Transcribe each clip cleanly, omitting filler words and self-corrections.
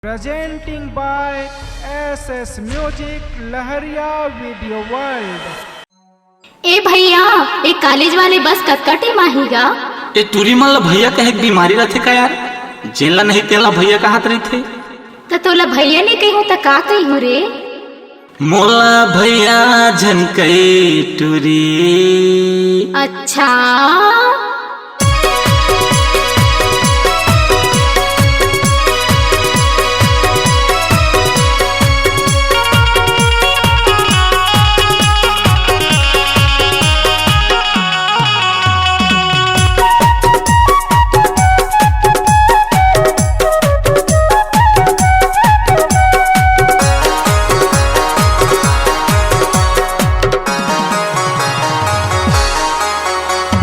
Presenting by SS Music लहरिया video world. ए भैया ए college वाले बस कटकटे माहीगा ए टूरी मन ला भैया कहे बीमारी रहते का यार, जेला नहीं तेला भैया का हाथ रहते तो तोला भैया ने कही तो का कही हो रे। मोला भैया झनके टूरी। अच्छा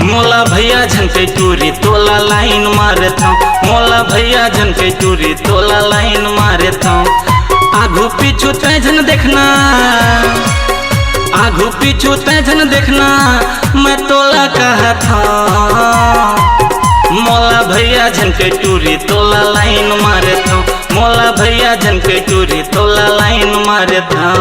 मोला भैया झनके टूरी तोला लाइन मारे था। मोला भैया झनके टूरी तोला लाइन मारे था। आगू पीछू तैझन देखना, आगू पीछू तैझन देखना, मैं तोला कहा था। मोला भैया झनके टूरी तोला लाइन मारे था। मोला भैया झनके टूरी तोला लाइन मारे था।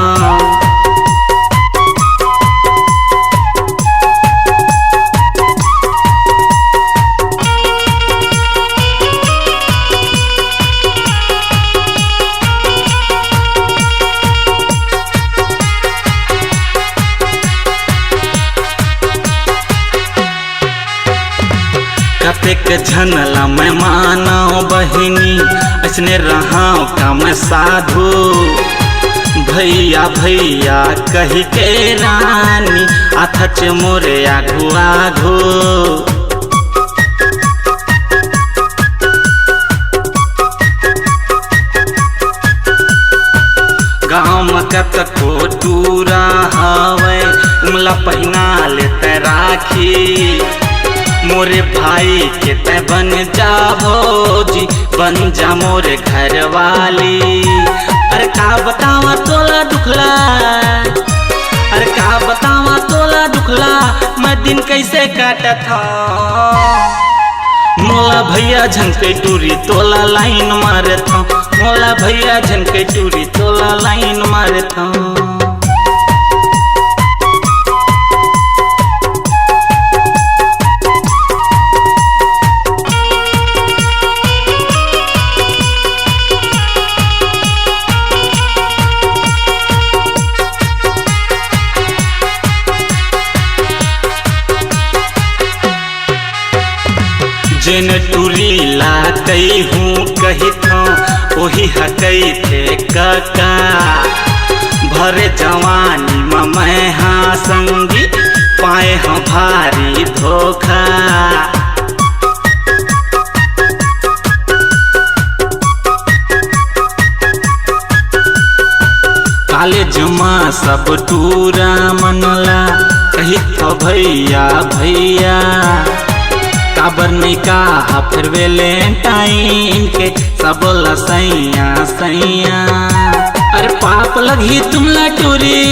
कतेक झनला मैं मानाओ बहिनी, ऐसने रहाओ का मैं साधु। भैया भैया कही के रानी, अथच मोरे आघू आघू। गाँव में कतको टूरा हवे, उमला पहिना लेते राखी। मोरे भाई के ते बन जा भौजी, बन जा मोरे घर वाली। अरे का बतावा तोला दुखला, अरे का बतावा तोला दुखला, मैं दिन कैसे काटा था। मोला भैया झनके टूरी तोला लाइन मारे था। मोला भैया झनके टूरी तोला लाइन मारे था। जेन टूरी ला कई हूँ कही था, वही हकई थे काका। भरे जवानी में मैं हाँ संगी, पाए हाँ भारी धोखा। कॉलेज में सब टूरा मनला, कही तो भैया भैया। काबर नहीं कहा फिर वेलेंटाइन के, सब लसैया सैया। अरे पाप लगी तुमला टूरी,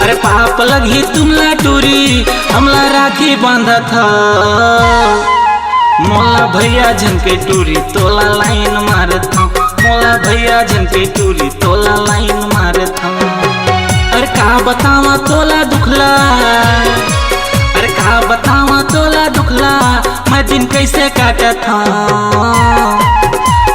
अरे पाप लगी तुमला टूरी, हमला राखी बांधा था। मोला भैया झनके टूरी तोला लाइन मारे था। मोला भैया झनके टूरी तोला लाइन मारे था। अरे का बतावा तोला दुखला, अरे का बतावा तोला दुखला, मैं दिन कैसे काटा था।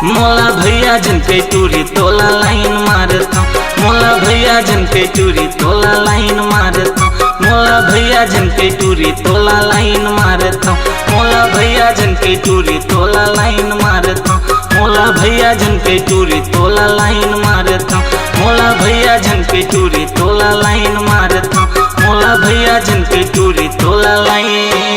मोला भैया झनके टूरी तोला लाइन मारे था। मोला भैया झनके टूरी तोला लाइन मारे था। मोला भैया झनके टूरी तोला लाइन मारे था। मोला भैया झनके टूरी तोला लाइन मारे था। मोला भैया झनके टूरी तोला लाइन मारे था। मोला भैया झनके टूरी तोला लाइन मारे था। मोला भैया झनके टूरी तोला लाइन